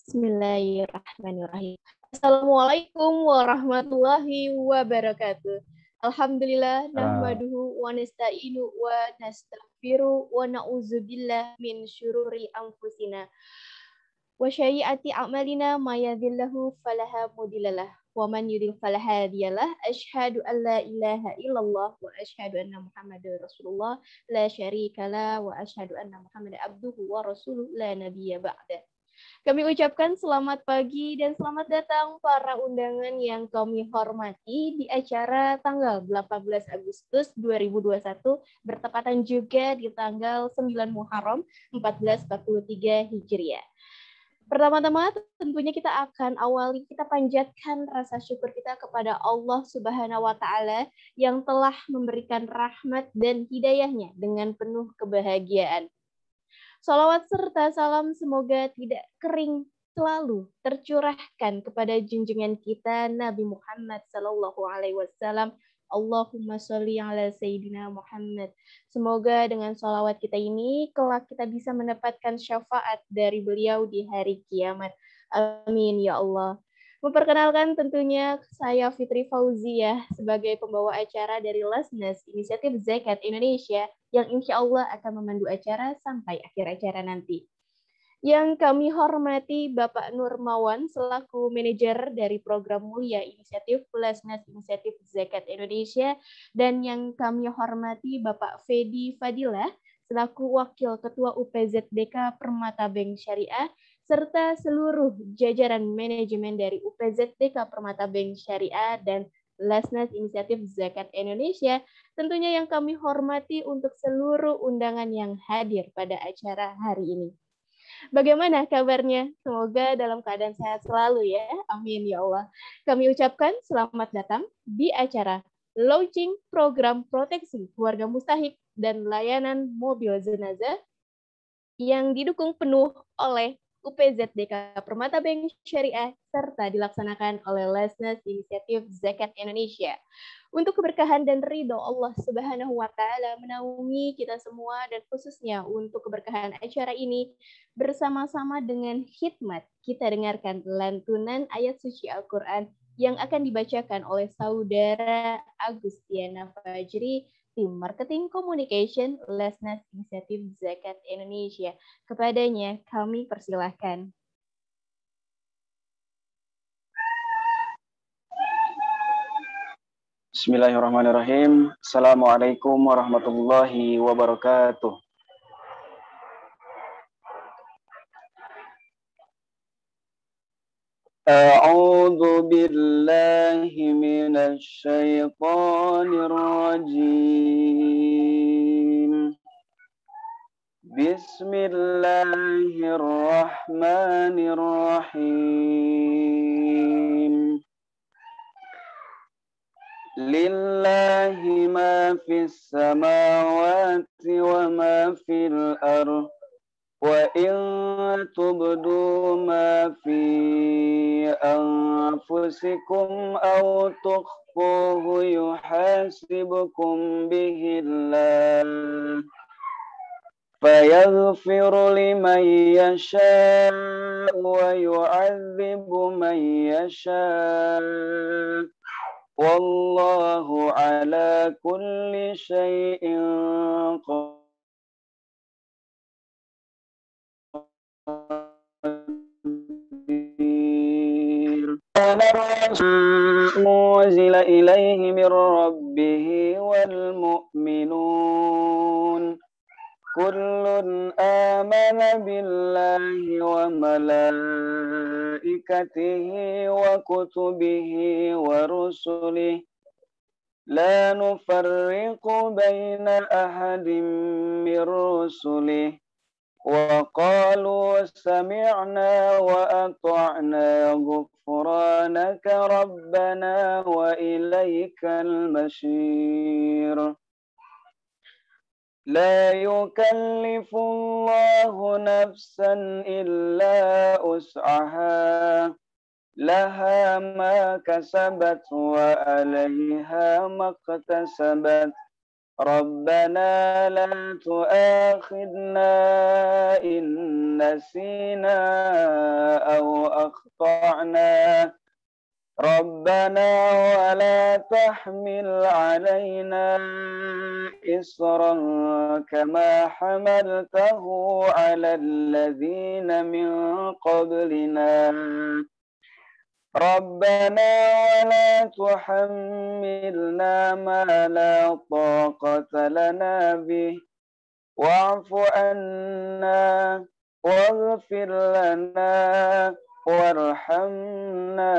Bismillahirrahmanirrahim. Assalamualaikum warahmatullahi wabarakatuh. Alhamdulillah nahmaduhu wa nasta'inu wa nastaghfiru wa na'udzubillah min syururi anfusina wa sayyiati a'malina may yahdihillahu fala mudhillalah wa man yudlil fala hadiyalah. Asyhadu an la ilaha illallah wa asyhadu anna Muhammadar Rasulullah la syarikalah wa asyhadu anna Muhammadan abduhu wa rasuluhu la nabiyya ba'da. Kami ucapkan selamat pagi dan selamat datang para undangan yang kami hormati di acara tanggal 18 Agustus 2021 bertepatan juga di tanggal 9 Muharram 1443 Hijriah. Pertama-tama tentunya kita panjatkan rasa syukur kita kepada Allah Subhanahu wa taala yang telah memberikan rahmat dan hidayahnya dengan penuh kebahagiaan. Salawat serta salam semoga tidak kering selalu tercurahkan kepada junjungan kita Nabi Muhammad sallallahu alaihi wasallam. Allahumma sholli ala sayyidina Muhammad. Semoga dengan salawat kita ini kelak kita bisa mendapatkan syafaat dari beliau di hari kiamat. Amin ya Allah. Memperkenalkan tentunya saya Fitri Fauzia sebagai pembawa acara dari Lesnes Inisiatif Zakat Indonesia yang insya Allah akan memandu acara sampai akhir acara nanti. Yang kami hormati Bapak Nurmawan selaku manajer dari program mulia inisiatif Lesnes Inisiatif Zakat Indonesia, dan yang kami hormati Bapak Fedi Fadilah selaku wakil ketua UPZDK Permata Bank Syariah serta seluruh jajaran manajemen dari UPZDK Permata Bank Syariah dan Lesnes Inisiatif Zakat Indonesia, tentunya yang kami hormati untuk seluruh undangan yang hadir pada acara hari ini. Bagaimana kabarnya? Semoga dalam keadaan sehat selalu ya. Amin ya Allah. Kami ucapkan selamat datang di acara launching program proteksi keluarga mustahik dan layanan mobil jenazah yang didukung penuh oleh UPZDK Permata Bank Syariah serta dilaksanakan oleh Lesnes Inisiatif Zakat Indonesia. Untuk keberkahan dan ridho Allah Subhanahu wa taala menaungi kita semua, dan khususnya untuk keberkahan acara ini bersama-sama dengan khidmat, kita dengarkan lantunan ayat suci Al-Qur'an yang akan dibacakan oleh saudara Agustiana Fajri, Tim Marketing Communication Lesnes Inisiatif Zakat Indonesia. Kepadanya kami persilahkan. Bismillahirrahmanirrahim. Assalamualaikum warahmatullahi wabarakatuh. A'udzu billahi minasy syaithanir rajim. Bismillahirrahmanirrahim. Lillahi ma fis samawati wa ma fil ardh wa in tubdu ma fi anfusikum aw tukhfuhu yuhasibukum bihi Allah fayaghfiru liman yasha wa yu'adzibu man yasha. Wallahu ala kulli syai'in qadir. Muzila ilaihi min rabbihi wal mu'minun kullun amana billahi wa malaikatihi wa kutubihi wa rusulihi la nufarriqu baina ahadin min rusulihi wa qalu sami'na wa ata'na ghufranaka rabbana wa ilaikal masyir. La yukallifu Allahu nafsan illa us'aha laha ma kasabat wa 'alaiha maktasabat ربنا لا تؤاخذنا إن نسينا أو أخطأنا ربنا ولا تحمل علينا إصرا كما حملته على الذين من قبلنا ربنا ولا تحملنا ما لا طاقة لنا به واعف عنا واغفر لنا وارحمنا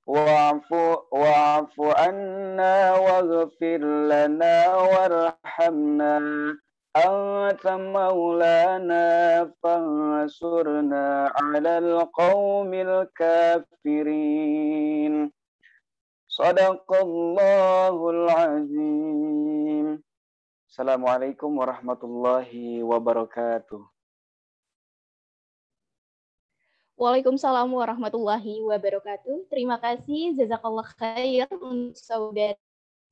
واعف عنا واغفر لنا وارحمنا أنت مولانا فانصرنا على القوم الكافرين صدق الله العظيم. Assalamualaikum warahmatullahi wabarakatuh. Waalaikumsalam warahmatullahi wabarakatuh. Terima kasih, jazakallah khair untuk saudara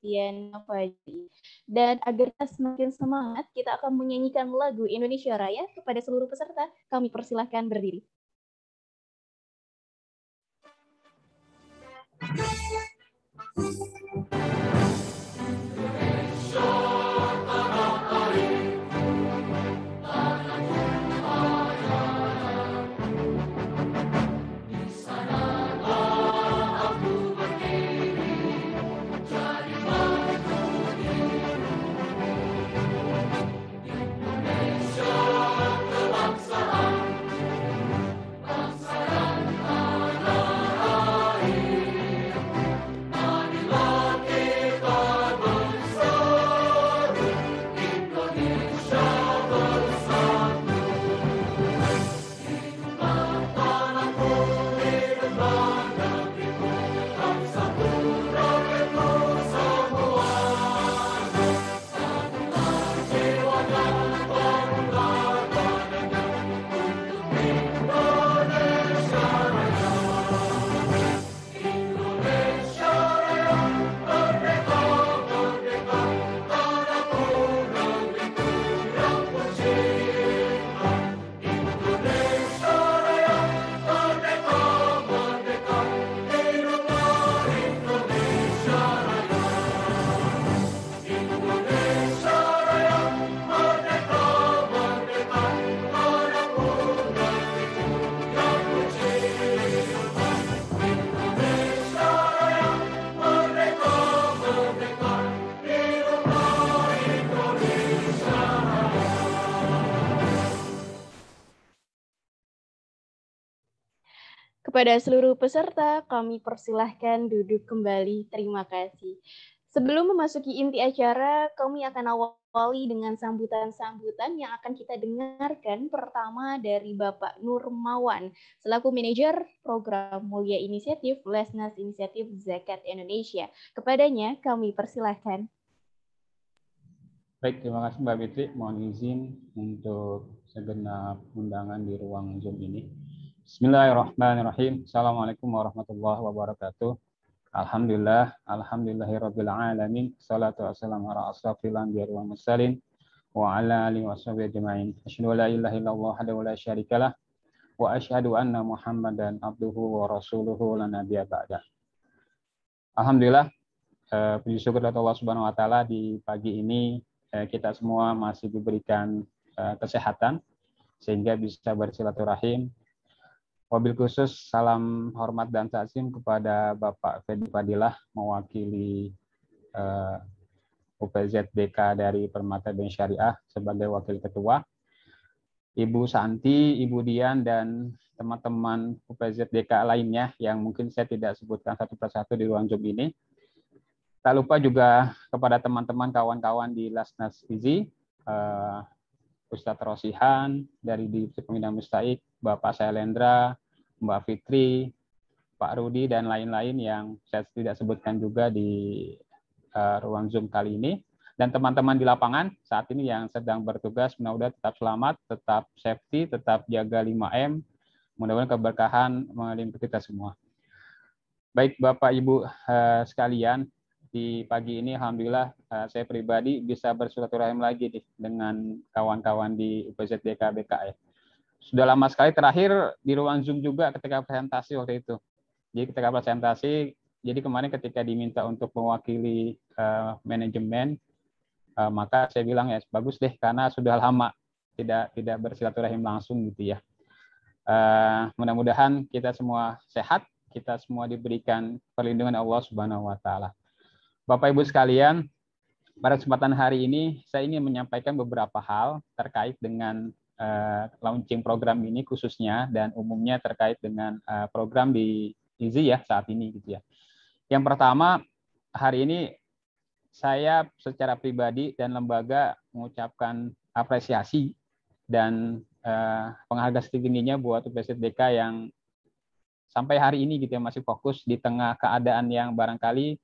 Diana Fajri. Dan agar kita semakin semangat, kita akan menyanyikan lagu Indonesia Raya kepada seluruh peserta. Kami persilahkan berdiri. Kepada seluruh peserta, kami persilahkan duduk kembali. Terima kasih. Sebelum memasuki inti acara, kami akan awali dengan sambutan-sambutan yang akan kita dengarkan. Pertama dari Bapak Nurmawan, selaku manajer program Mulia Inisiatif Lesnas Inisiatif Zakat Indonesia. Kepadanya kami persilahkan. Baik, terima kasih Mbak Fitri. Mohon izin untuk segenap undangan di ruang Zoom ini. Bismillahirrahmanirrahim. Assalamualaikum warahmatullahi wabarakatuh. Alhamdulillahirabbil alamin. Shalatu wassalamu ala asrofil anbiya'i wal mursalin wa ala alihi washabihi ajmain. Asyhadu an la ilaha illallah wahdahu la syarikalah wa asyhadu anna Muhammadan abduhu wa rasuluhu la nabiyya ba'da. Alhamdulillah, puji syukur kepada Allah Subhanahu wa taala di pagi ini kita semua masih diberikan kesehatan sehingga bisa bersilaturahim. Wabil khusus salam hormat dan takzim kepada Bapak Fedi Fadilah mewakili UPZ DK dari Permata Bank Syariah sebagai wakil ketua, Ibu Santi, Ibu Dian, dan teman-teman UPZ DK lainnya yang mungkin saya tidak sebutkan satu persatu di ruang Zoom ini. Tak lupa juga kepada teman-teman kawan-kawan di Lasnas Izi, Ustadz Rosihan dari Divisi Pembinaan Mustaik, Bapak Sailendra, Mbak Fitri, Pak Rudi, dan lain-lain yang saya tidak sebutkan juga di ruang Zoom kali ini. Dan teman-teman di lapangan saat ini yang sedang bertugas, mudah-mudahan tetap selamat, tetap safety, tetap jaga 5M. Mudah-mudahan keberkahan melimpah kita semua. Baik Bapak Ibu sekalian, di pagi ini alhamdulillah saya pribadi bisa bersilaturahim lagi nih dengan kawan-kawan di UPZDK BK ya. Sudah lama sekali, terakhir di ruang Zoom juga ketika presentasi waktu itu. Jadi ketika presentasi, jadi kemarin ketika diminta untuk mewakili manajemen, maka saya bilang ya bagus deh karena sudah lama tidak bersilaturahim langsung gitu ya. Mudah-mudahan kita semua sehat, kita semua diberikan perlindungan Allah Subhanahu wa taala. Bapak Ibu sekalian, pada kesempatan hari ini saya ingin menyampaikan beberapa hal terkait dengan launching program ini khususnya dan umumnya terkait dengan program di IZI ya saat ini gitu ya. Yang pertama, hari ini saya secara pribadi dan lembaga mengucapkan apresiasi dan penghargaan setinggi-tingginya buat UPZDK yang sampai hari ini gitu ya masih fokus di tengah keadaan yang barangkali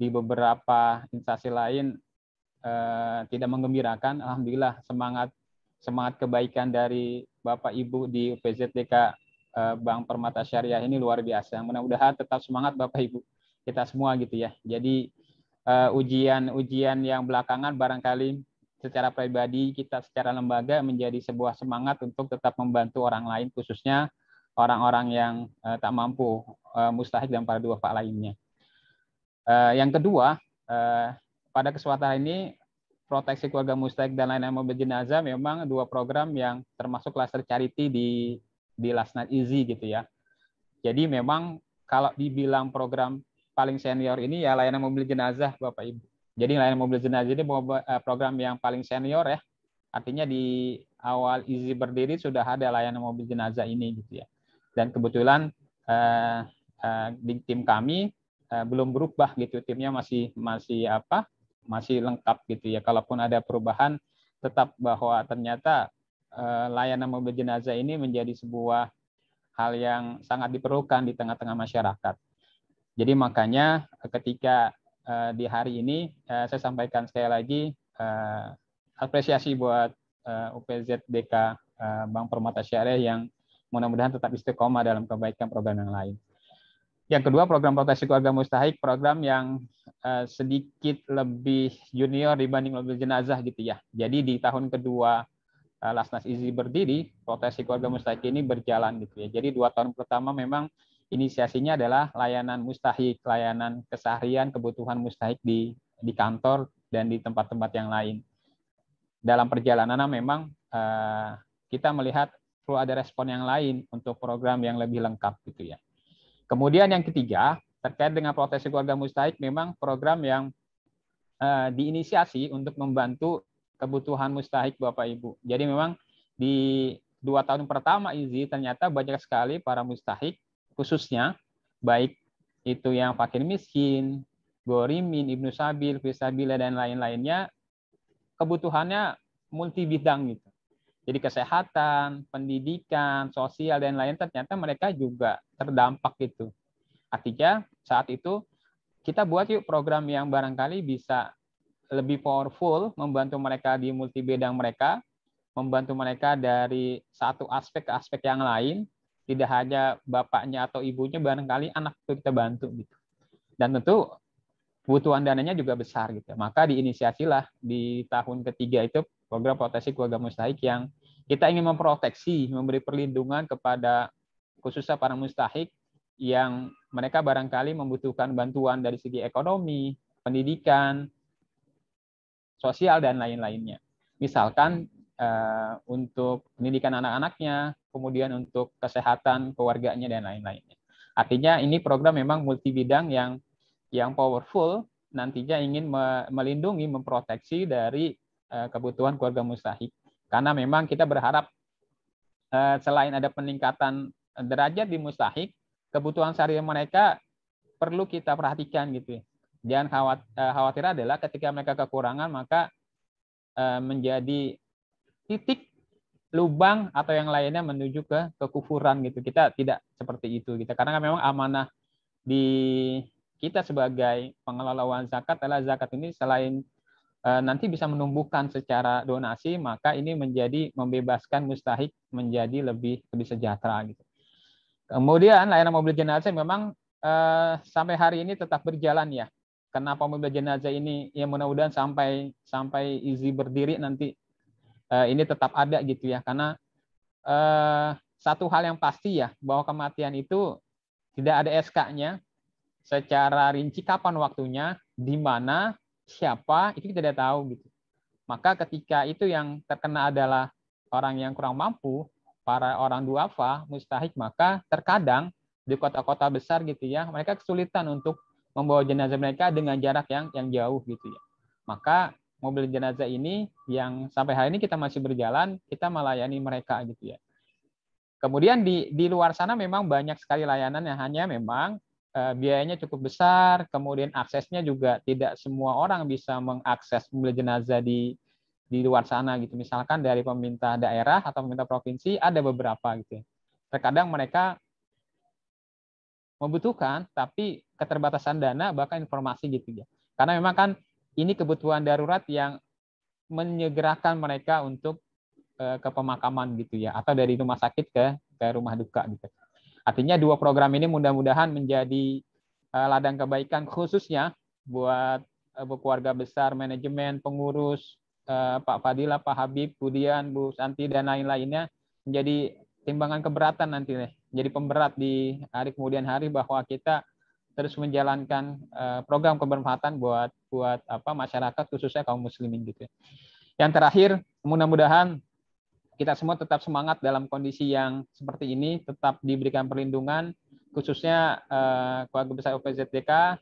di beberapa instansi lain tidak menggembirakan. Alhamdulillah semangat kebaikan dari Bapak Ibu di UPZDK Bank Permata Syariah ini luar biasa. Mudah-mudahan tetap semangat Bapak Ibu kita semua gitu ya. Jadi ujian yang belakangan barangkali secara pribadi kita secara lembaga menjadi sebuah semangat untuk tetap membantu orang lain, khususnya orang-orang yang tak mampu, mustahik dan para duafa lainnya. Yang kedua, pada kesempatan ini proteksi keluarga mustahik dan layanan mobil jenazah memang dua program yang termasuk cluster charity di Lasnat IZI gitu ya. Jadi memang kalau dibilang program paling senior ini ya layanan mobil jenazah Bapak Ibu. Jadi layanan mobil jenazah ini program yang paling senior ya. Artinya di awal IZI berdiri sudah ada layanan mobil jenazah ini gitu ya. Dan kebetulan di tim kami belum berubah gitu. Timnya masih lengkap gitu ya. Kalaupun ada perubahan tetap bahwa ternyata layanan mobil jenazah ini menjadi sebuah hal yang sangat diperlukan di tengah-tengah masyarakat. Jadi makanya ketika di hari ini saya sampaikan sekali lagi apresiasi buat UPZDK Bank Permata Syariah yang mudah-mudahan tetap istiqomah dalam kebaikan program yang lain. Yang kedua, program proteksi keluarga mustahik, program yang sedikit lebih junior dibanding mobil jenazah gitu ya. Jadi di tahun kedua Lasnas IZI berdiri, proteksi keluarga mustahik ini berjalan gitu ya. Jadi 2 tahun pertama memang inisiasinya adalah layanan mustahik, layanan keseharian kebutuhan mustahik di kantor dan di tempat-tempat yang lain. Dalam perjalanan memang kita melihat perlu ada respon yang lain untuk program yang lebih lengkap gitu ya. Kemudian yang ketiga, terkait dengan proteksi keluarga mustahik, memang program yang diinisiasi untuk membantu kebutuhan mustahik Bapak Ibu. Jadi memang di 2 tahun pertama IZI ternyata banyak sekali para mustahik, khususnya baik itu yang fakir miskin, gorimin, ibnu sabil, fisabila dan lain-lainnya, kebutuhannya multi bidang gitu. Jadi kesehatan, pendidikan, sosial dan lain ternyata mereka juga terdampak gitu. Artinya saat itu kita buat yuk program yang barangkali bisa lebih powerful, membantu mereka di multi bidang mereka, membantu mereka dari satu aspek ke aspek yang lain, tidak hanya bapaknya atau ibunya, barangkali anak itu kita bantu gitu. Dan tentu kebutuhan dananya juga besar gitu. Maka diinisiasilah di tahun ketiga itu program proteksi keluarga mustahik yang kita ingin memproteksi, memberi perlindungan kepada khususnya para mustahik yang mereka barangkali membutuhkan bantuan dari segi ekonomi, pendidikan, sosial dan lain-lainnya. Misalkan untuk pendidikan anak-anaknya, kemudian untuk kesehatan keluarganya dan lain-lainnya. Artinya ini program memang multi bidang yang powerful, nantinya ingin melindungi, memproteksi dari kebutuhan keluarga mustahik. Karena memang kita berharap selain ada peningkatan derajat di mustahik, kebutuhan sehari-hari mereka perlu kita perhatikan gitu. Jangan khawatir adalah ketika mereka kekurangan maka menjadi titik lubang atau yang lainnya menuju ke kekufuran gitu. Kita tidak seperti itu gitu. Karena memang amanah di kita sebagai pengelola uang zakat adalah zakat ini selain nanti bisa menumbuhkan secara donasi, maka ini menjadi membebaskan mustahik menjadi lebih sejahtera gitu. Kemudian layanan mobil jenazah memang sampai hari ini tetap berjalan ya. kenapa mobil jenazah ini ya mudah-mudahan sampai Izzy berdiri nanti ini tetap ada gitu ya, karena satu hal yang pasti ya, bahwa kematian itu tidak ada SK-nya secara rinci kapan waktunya, di mana, siapa, itu kita tidak tahu gitu. Maka ketika itu yang terkena adalah orang yang kurang mampu, para orang duafa, mustahik, maka terkadang di kota-kota besar gitu ya, mereka kesulitan untuk membawa jenazah mereka dengan jarak yang jauh gitu ya. Maka mobil jenazah ini yang sampai hari ini kita masih berjalan, kita melayani mereka gitu ya. Kemudian di luar sana memang banyak sekali layanan yang hanya memang biayanya cukup besar, kemudian aksesnya juga tidak semua orang bisa mengakses mobil jenazah di luar sana gitu. Misalkan dari pemerintah daerah atau pemerintah provinsi ada beberapa gitu. Terkadang mereka membutuhkan tapi keterbatasan dana bahkan informasi gitu ya. Karena memang kan ini kebutuhan darurat yang menyegerakan mereka untuk ke pemakaman gitu ya, atau dari rumah sakit ke rumah duka gitu. Artinya dua program ini mudah-mudahan menjadi ladang kebaikan khususnya buat keluarga besar, manajemen, pengurus, Pak Fadila, Pak Habib, Budian, Bu Santi, dan lain-lainnya, menjadi timbangan keberatan nanti nih, jadi pemberat di hari kemudian hari bahwa kita terus menjalankan program kebermanfaatan buat masyarakat khususnya kaum muslimin gitu. Yang terakhir, mudah-mudahan kita semua tetap semangat dalam kondisi yang seperti ini, tetap diberikan perlindungan, khususnya keluarga besar UPZDK,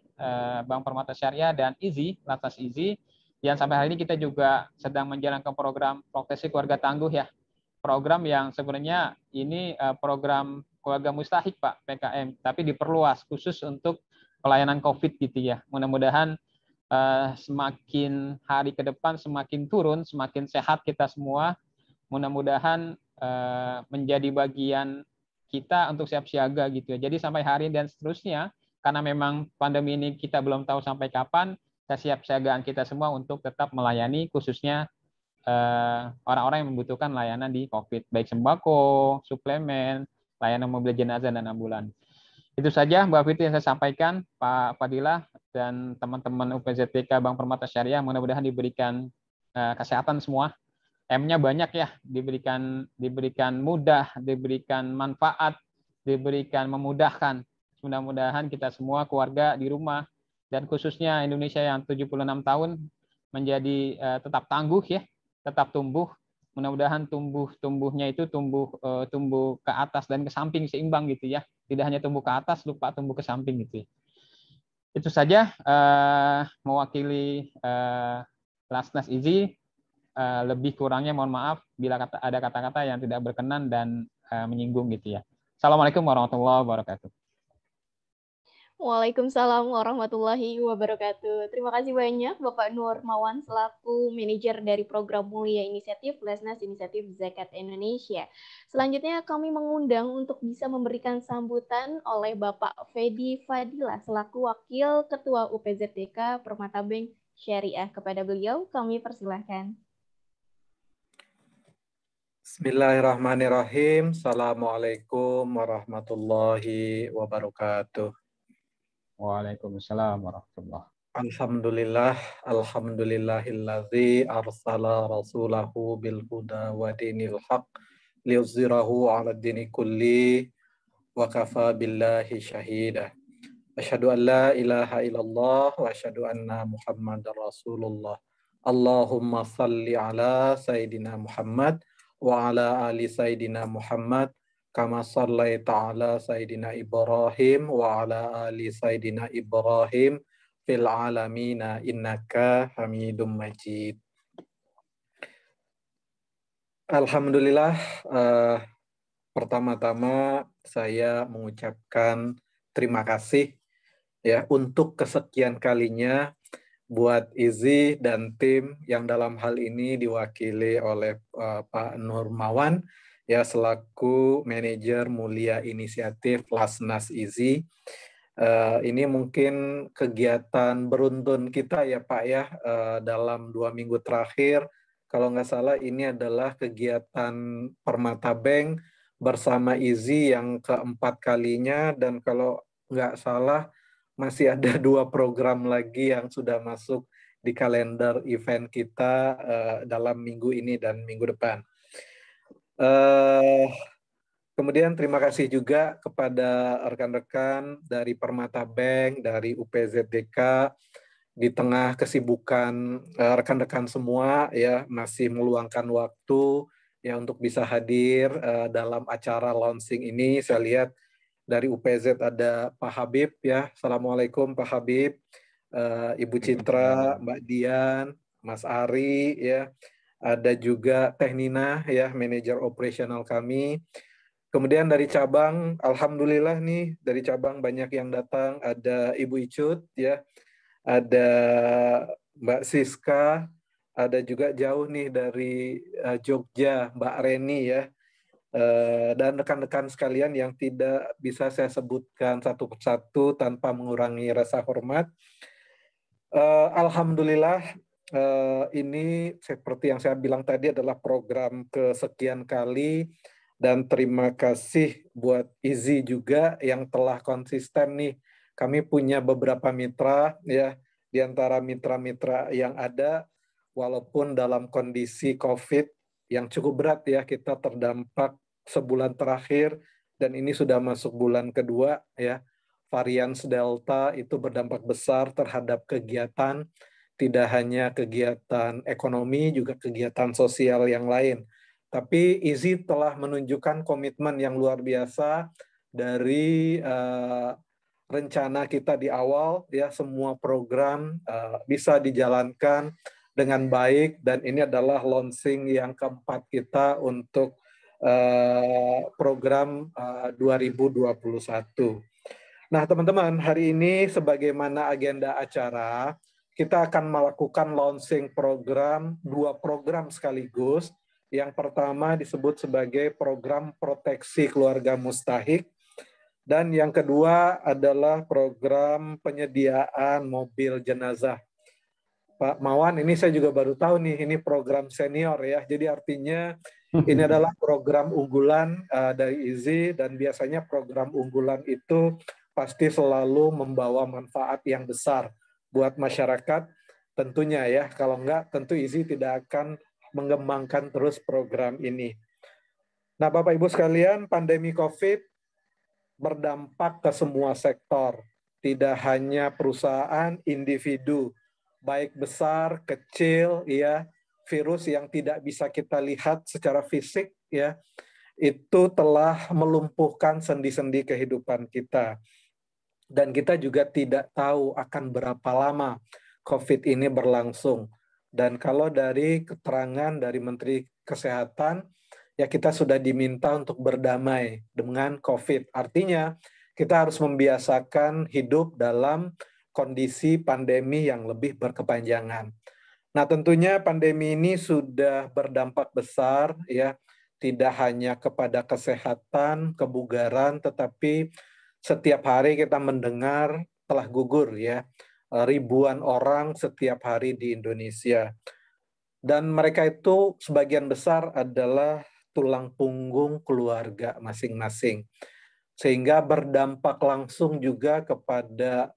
Bank Permata Syariah, dan Izzy, Lantas Izzy, yang sampai hari ini kita juga sedang menjalankan program Proteksi Keluarga Tangguh ya. Program yang sebenarnya ini program keluarga mustahik Pak, PKM, tapi diperluas khusus untuk pelayanan COVID gitu ya. Mudah-mudahan semakin hari ke depan semakin turun, semakin sehat kita semua. Mudah-mudahan menjadi bagian kita untuk siap siaga gitu ya. Jadi sampai hari dan seterusnya, karena memang pandemi ini kita belum tahu sampai kapan, kesiapsiagaan kita semua untuk tetap melayani khususnya orang-orang yang membutuhkan layanan di COVID, baik sembako, suplemen, layanan mobil jenazah dan ambulan. Itu saja Mbak Fitri yang saya sampaikan, Pak Fadilah dan teman-teman UPZDK Bank Permata Syariah, mudah-mudahan diberikan kesehatan semua. M-nya banyak ya, diberikan mudah, diberikan manfaat, diberikan memudahkan. Mudah-mudahan kita semua keluarga di rumah dan khususnya Indonesia yang 76 tahun menjadi tetap tangguh ya, tetap tumbuh. Mudah-mudahan tumbuhnya itu tumbuh ke atas dan ke samping seimbang gitu ya. Tidak hanya tumbuh ke atas, lupa tumbuh ke samping gitu. Itu saja mewakili Lasnas Izzy. Lebih kurangnya mohon maaf bila ada kata-kata yang tidak berkenan dan menyinggung gitu ya. Assalamualaikum warahmatullahi wabarakatuh. Waalaikumsalam warahmatullahi wabarakatuh. Terima kasih banyak Bapak Nur Mawan selaku manajer dari Program Mulia Inisiatif Lasnas Inisiatif Zakat Indonesia. Selanjutnya kami mengundang untuk bisa memberikan sambutan oleh Bapak Fedi Fadila selaku Wakil Ketua UPZDK Permata Bank Syariah. Kepada beliau kami persilahkan. Bismillahirrahmanirrahim. Assalamualaikum warahmatullahi wabarakatuh. Waalaikumsalam warahmatullahi wabarakatuh. Alhamdulillahilladzi arsala rasulahu bil huda wa dinil haq liyuzhirahu 'ala dini kulli wa kafa billahi syahida. Asyhadu an la ilaha illallah wa asyhadu anna Muhammadar Rasulullah. Allahumma salli ala Sayyidina Muhammad wa ala ali Sayyidina Muhammad kama sallaita ala Sayyidina Ibrahim wa ala ali Sayyidina Ibrahim fil alamina innaka Hamidum Majid. Alhamdulillah, pertama-tama saya mengucapkan terima kasih ya untuk kesekian kalinya buat Izzy dan tim yang dalam hal ini diwakili oleh Pak Nur Mawan ya selaku manajer Mulia Inisiatif Lasnas Izzy. Ini mungkin kegiatan beruntun kita ya Pak ya dalam 2 minggu terakhir. Kalau nggak salah ini adalah kegiatan Permata Bank bersama Izzy yang keempat kalinya, dan kalau nggak salah masih ada 2 program lagi yang sudah masuk di kalender event kita dalam minggu ini dan minggu depan. Kemudian terima kasih juga kepada rekan-rekan dari Permata Bank, dari UPZDK, di tengah kesibukan rekan-rekan semua ya masih meluangkan waktu ya untuk bisa hadir dalam acara launching ini. Saya lihat dari UPZ ada Pak Habib ya. Assalamualaikum Pak Habib, Ibu Citra, Mbak Dian, Mas Ari ya. Ada juga Teh Nina ya, manajer operasional kami. Kemudian dari cabang, alhamdulillah nih dari cabang banyak yang datang. Ada Ibu Icut ya, ada Mbak Siska, ada juga jauh nih dari Jogja, Mbak Reni ya, dan rekan-rekan sekalian yang tidak bisa saya sebutkan satu persatu tanpa mengurangi rasa hormat. Alhamdulillah ini seperti yang saya bilang tadi adalah program kesekian kali. Dan terima kasih buat Izzy juga yang telah konsisten nih. Kami punya beberapa mitra ya, di antara mitra-mitra yang ada, walaupun dalam kondisi COVID yang cukup berat ya, kita terdampak sebulan terakhir dan ini sudah masuk bulan kedua ya. Varian Delta itu berdampak besar terhadap kegiatan, tidak hanya kegiatan ekonomi, juga kegiatan sosial yang lain. Tapi Izzy telah menunjukkan komitmen yang luar biasa dari rencana kita di awal, ya semua program bisa dijalankan dengan baik dan ini adalah launching yang keempat kita untuk program 2021. Nah teman-teman, hari ini sebagaimana agenda acara, kita akan melakukan launching program, 2 program sekaligus. Yang pertama disebut sebagai program proteksi keluarga mustahik, dan yang kedua adalah program penyediaan mobil jenazah. Pak Mawan, ini saya juga baru tahu nih, ini program senior ya, jadi artinya ini adalah program unggulan dari Izzy, dan biasanya program unggulan itu pasti selalu membawa manfaat yang besar buat masyarakat tentunya ya, kalau enggak tentu Izzy tidak akan mengembangkan terus program ini. Nah, Bapak Ibu sekalian, pandemi COVID berdampak ke semua sektor, tidak hanya perusahaan, individu, baik besar, kecil, ya, virus yang tidak bisa kita lihat secara fisik, ya, itu telah melumpuhkan sendi-sendi kehidupan kita. Dan kita juga tidak tahu akan berapa lama COVID ini berlangsung. Dan kalau dari keterangan dari Menteri Kesehatan, ya kita sudah diminta untuk berdamai dengan COVID. Artinya kita harus membiasakan hidup dalam kondisi pandemi yang lebih berkepanjangan. Nah tentunya pandemi ini sudah berdampak besar ya, tidak hanya kepada kesehatan, kebugaran, tetapi setiap hari kita mendengar telah gugur ya, ribuan orang setiap hari di Indonesia. Dan mereka itu sebagian besar adalah tulang punggung keluarga masing-masing. Sehingga berdampak langsung juga kepada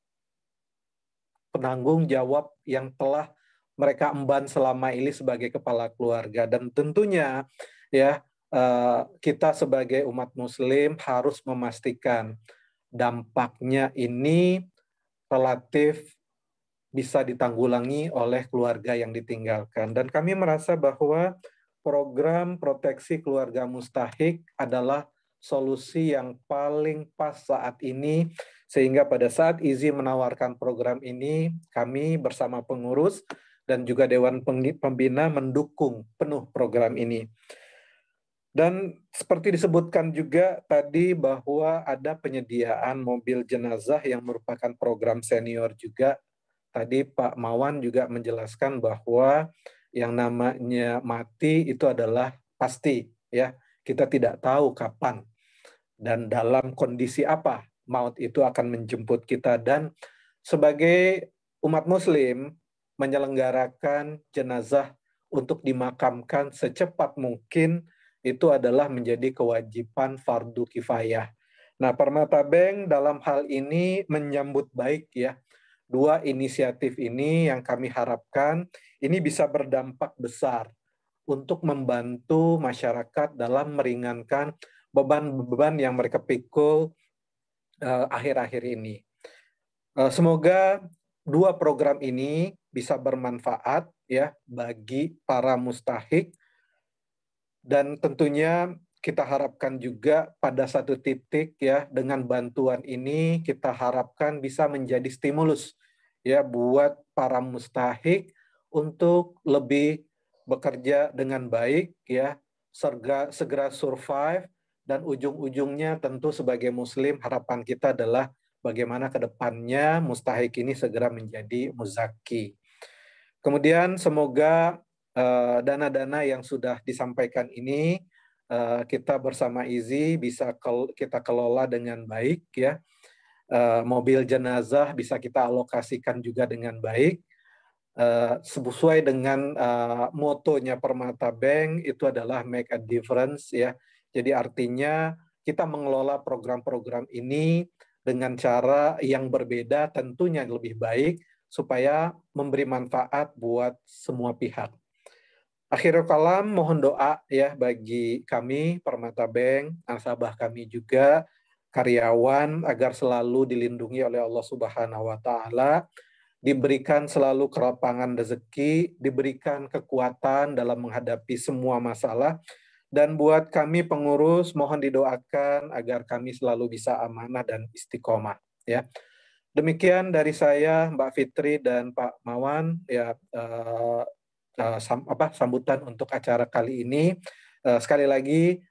penanggung jawab yang telah mereka emban selama ini sebagai kepala keluarga. Dan tentunya ya kita sebagai umat muslim harus memastikan dampaknya ini relatif bisa ditanggulangi oleh keluarga yang ditinggalkan. Dan kami merasa bahwa program proteksi keluarga mustahik adalah solusi yang paling pas saat ini, sehingga pada saat Izzy menawarkan program ini, kami bersama pengurus dan juga Dewan Pembina mendukung penuh program ini. Dan seperti disebutkan juga tadi bahwa ada penyediaan mobil jenazah yang merupakan program senior juga. Tadi Pak Mawan juga menjelaskan bahwa yang namanya mati itu adalah pasti ya. Kita tidak tahu kapan dan dalam kondisi apa maut itu akan menjemput kita, dan sebagai umat muslim menyelenggarakan jenazah untuk dimakamkan secepat mungkin itu adalah menjadi kewajiban fardu kifayah. Nah, Permata Bank dalam hal ini menyambut baik ya dua inisiatif ini yang kami harapkan ini bisa berdampak besar untuk membantu masyarakat dalam meringankan beban-beban yang mereka pikul akhir-akhir ini. Semoga dua program ini bisa bermanfaat ya bagi para mustahik, dan tentunya kita harapkan juga pada satu titik ya dengan bantuan ini kita harapkan bisa menjadi stimulus ya buat para mustahik untuk lebih bekerja dengan baik ya, segera survive, dan ujung-ujungnya tentu sebagai muslim harapan kita adalah bagaimana ke depannya mustahik ini segera menjadi muzaki. Kemudian semoga dana-dana yang sudah disampaikan ini kita bersama IZI bisa kita kelola dengan baik ya. Mobil jenazah bisa kita alokasikan juga dengan baik. Sesuai dengan motonya Permata Bank itu adalah make a difference ya. Jadi artinya kita mengelola program-program ini dengan cara yang berbeda, tentunya lebih baik supaya memberi manfaat buat semua pihak. Akhirul kalam, mohon doa ya bagi kami Permata Bank, nasabah kami juga, karyawan agar selalu dilindungi oleh Allah Subhanahu wa taala, diberikan selalu kelapangan rezeki, diberikan kekuatan dalam menghadapi semua masalah, dan buat kami pengurus mohon didoakan agar kami selalu bisa amanah dan istiqomah ya. Demikian dari saya, Mbak Fitri dan Pak Mawan ya. Sambutan untuk acara kali ini. Sekali lagi,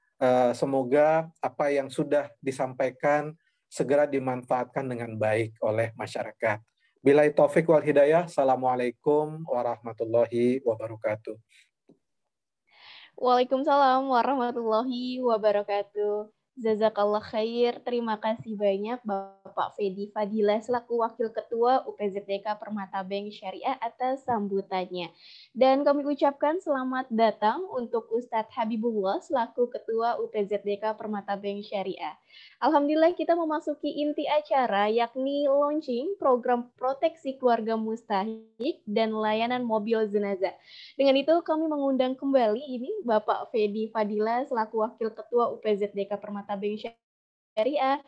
semoga apa yang sudah disampaikan segera dimanfaatkan dengan baik oleh masyarakat. Billahi taufik wal hidayah. Assalamualaikum warahmatullahi wabarakatuh. Waalaikumsalam warahmatullahi wabarakatuh. Jazakallah khair. Terima kasih banyak Bapak Fedi Fadilah selaku Wakil Ketua UPZDK Permata Bank Syariah atas sambutannya. Dan kami ucapkan selamat datang untuk Ustadz Habibullah selaku Ketua UPZDK Permata Bank Syariah. Alhamdulillah kita memasuki inti acara yakni launching program proteksi keluarga mustahik dan layanan mobil jenazah. Dengan itu kami mengundang kembali ini Bapak Fedi Fadilah selaku Wakil Ketua UPZDK Permata Bank Syariah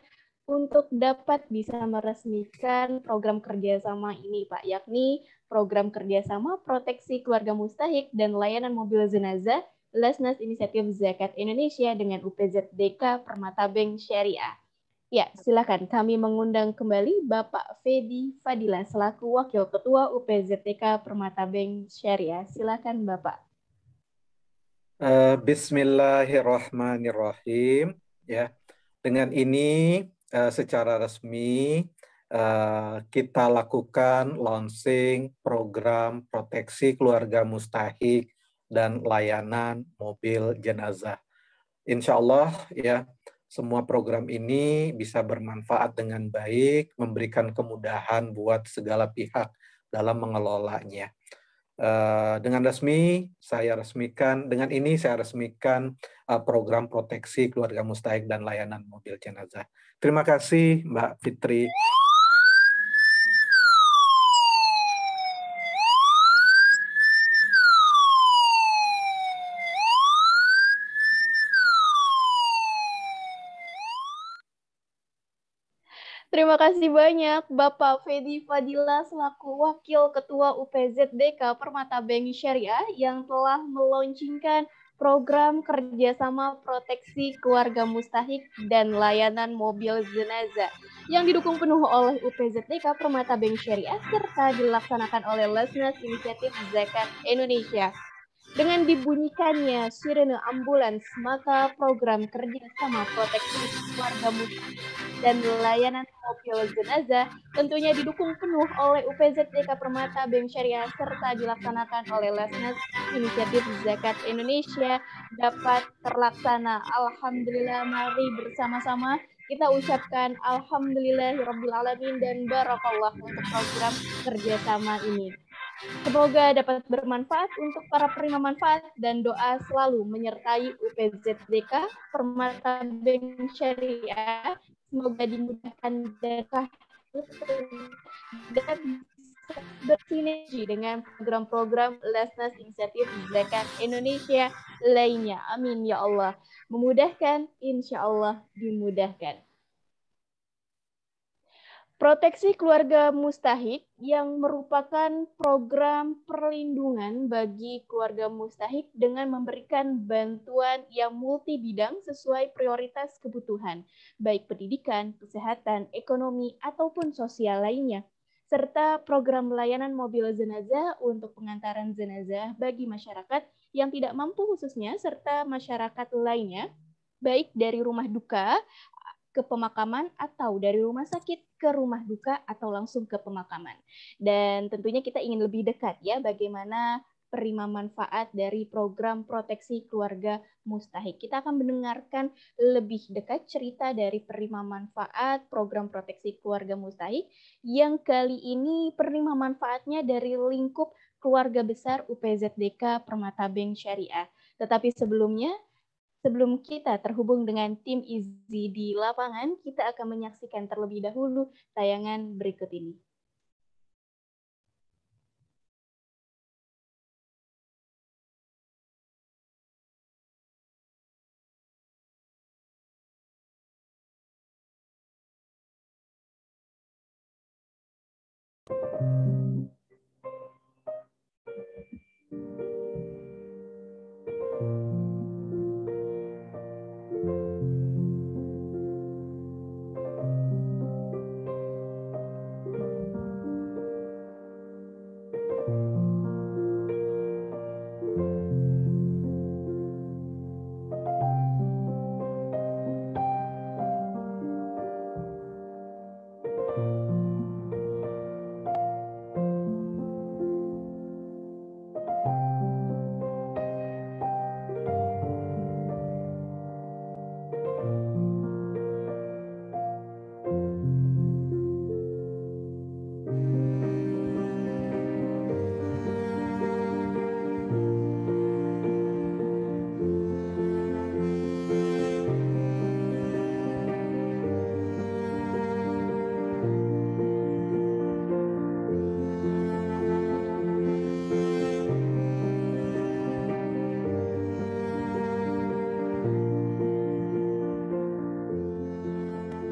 untuk dapat bisa meresmikan program kerjasama ini Pak, yakni program kerjasama proteksi keluarga mustahik dan layanan mobil jenazah Lasnas Inisiatif Zakat Indonesia dengan UPZDK Permata Bank Syariah. Ya, silakan kami mengundang kembali Bapak Fedi Fadilah selaku Wakil Ketua UPZDK Permata Bank Syariah. Silakan Bapak. Bismillahirrahmanirrahim. Ya, dengan ini secara resmi kita lakukan launching program proteksi keluarga mustahik dan layanan mobil jenazah. Insya Allah ya, semua program ini bisa bermanfaat dengan baik, memberikan kemudahan buat segala pihak dalam mengelolanya. Dengan ini saya resmikan program proteksi keluarga mustahik dan layanan mobil jenazah. Terima kasih Mbak Fitri. Terima kasih banyak Bapak Fedi Fadilah selaku Wakil Ketua UPZDK Permata Bank Syariah yang telah meluncurkan program kerjasama proteksi keluarga mustahik dan layanan mobil jenazah yang didukung penuh oleh UPZDK Permata Bank Syariah serta dilaksanakan oleh Lasnas Inisiatif Zakat Indonesia. Dengan dibunyikannya sirene ambulans, maka program kerjasama proteksi keluarga mustahik dan layanan mobil jenazah tentunya didukung penuh oleh UPZDK Permata Bank Syariah serta dilaksanakan oleh Lasnas Inisiatif Zakat Indonesia dapat terlaksana. Alhamdulillah, mari bersama-sama kita ucapkan alhamdulillahirrabbilalamin dan barakallah untuk program kerjasama ini. Semoga dapat bermanfaat untuk para penerima manfaat dan doa selalu menyertai UPZDK Permata Bank Syariah semoga dimudahkan dan bersinergi dengan program-program Lesnas Inisiatif Zakat Indonesia lainnya. Amin ya Allah. Memudahkan, insya Allah dimudahkan. Proteksi keluarga mustahik yang merupakan program perlindungan bagi keluarga mustahik dengan memberikan bantuan yang multi bidang sesuai prioritas kebutuhan, baik pendidikan, kesehatan, ekonomi, ataupun sosial lainnya, serta program layanan mobil jenazah untuk pengantaran jenazah bagi masyarakat yang tidak mampu khususnya, serta masyarakat lainnya, baik dari rumah duka ke pemakaman atau dari rumah sakit ke rumah duka atau langsung ke pemakaman. Dan tentunya kita ingin lebih dekat ya bagaimana penerima manfaat dari program proteksi keluarga mustahik. Kita akan mendengarkan lebih dekat cerita dari penerima manfaat program proteksi keluarga mustahik yang kali ini penerima manfaatnya dari lingkup keluarga besar UPZDK Permata Bank Syariah. Tetapi sebelum kita terhubung dengan tim IZI di lapangan, kita akan menyaksikan terlebih dahulu tayangan berikut ini.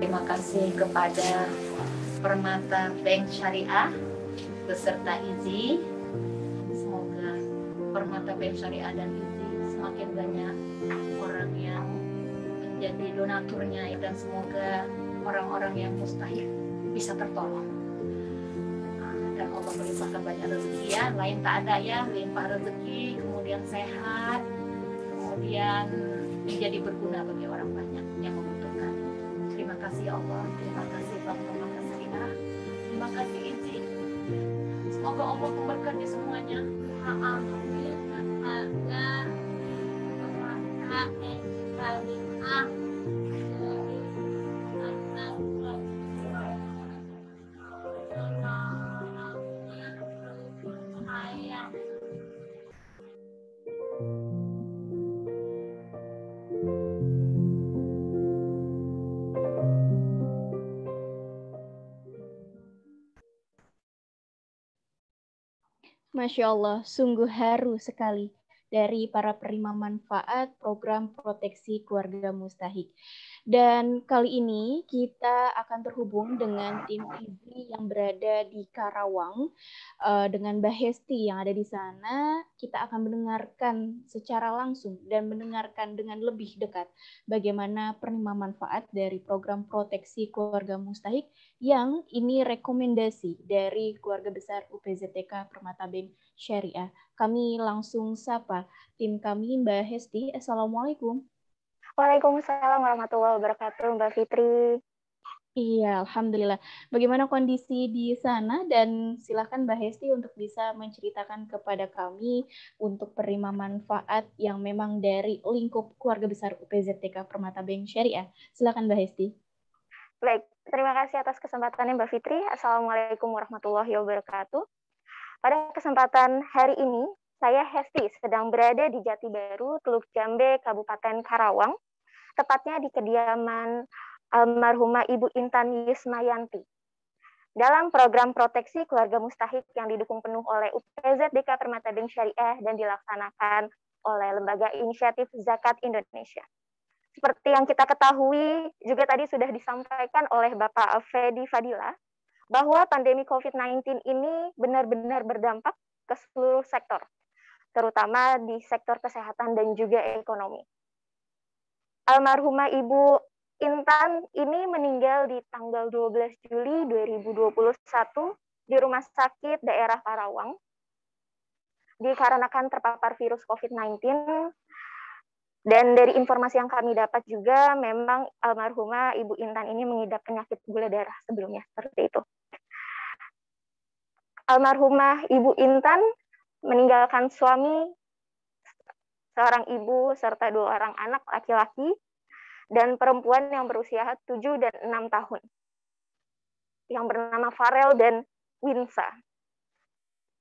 Terima kasih kepada Permata Bank Syariah beserta IZI. Semoga Permata Bank Syariah dan IZI semakin banyak orang yang menjadi donaturnya dan semoga orang-orang yang mustahik bisa tertolong. Dan Allah melimpahkan banyak rezeki ya, lain tak ada ya, limpah rezeki, kemudian sehat, kemudian menjadi berguna bagi orang banyak yang membutuhkan. Terima kasih Allah, terima kasih Bang Permata Syariah, terima kasih IZI. Semoga Allah memberkati semuanya. Alhamdulillah. Masya Allah, sungguh haru sekali dari para penerima manfaat program proteksi keluarga mustahik. Dan kali ini kita akan terhubung dengan tim IZI yang berada di Karawang dengan Mbak Hesti yang ada di sana. Kita akan mendengarkan secara langsung dan mendengarkan dengan lebih dekat bagaimana penerima manfaat dari program proteksi keluarga mustahik yang ini rekomendasi dari keluarga besar UPZDK Permata Bank Syariah. Kami langsung sapa tim kami, Mbak Hesti. Assalamualaikum. Waalaikumsalam warahmatullahi wabarakatuh, Mbak Fitri. Iya, Alhamdulillah. Bagaimana kondisi di sana? Dan silakan Mbak Hesti untuk bisa menceritakan kepada kami untuk penerima manfaat yang memang dari lingkup keluarga besar UPZDK Permata Bank Syariah. Silakan Mbak Hesti. Baik, terima kasih atas kesempatannya Mbak Fitri. Assalamualaikum warahmatullahi wabarakatuh. Pada kesempatan hari ini, saya Hesti sedang berada di Jati Baru, Teluk Jambe, Kabupaten Karawang, tepatnya di kediaman almarhumah Ibu Intan Yusmayanti dalam program proteksi keluarga mustahik yang didukung penuh oleh UPZ DK Permata Bank Syariah dan dilaksanakan oleh Lembaga Inisiatif Zakat Indonesia. Seperti yang kita ketahui, juga tadi sudah disampaikan oleh Bapak Fedi Fadila, bahwa pandemi COVID-19 ini benar-benar berdampak ke seluruh sektor, terutama di sektor kesehatan dan juga ekonomi. Almarhumah Ibu Intan ini meninggal di tanggal 12 Juli 2021 di Rumah Sakit Daerah Karawang dikarenakan terpapar virus COVID-19. Dan dari informasi yang kami dapat juga, memang almarhumah Ibu Intan ini mengidap penyakit gula darah sebelumnya, seperti itu. Almarhumah Ibu Intan meninggalkan suami, seorang ibu, serta 2 orang anak laki-laki, dan perempuan yang berusia 7 dan 6 tahun, yang bernama Farel dan Winsa.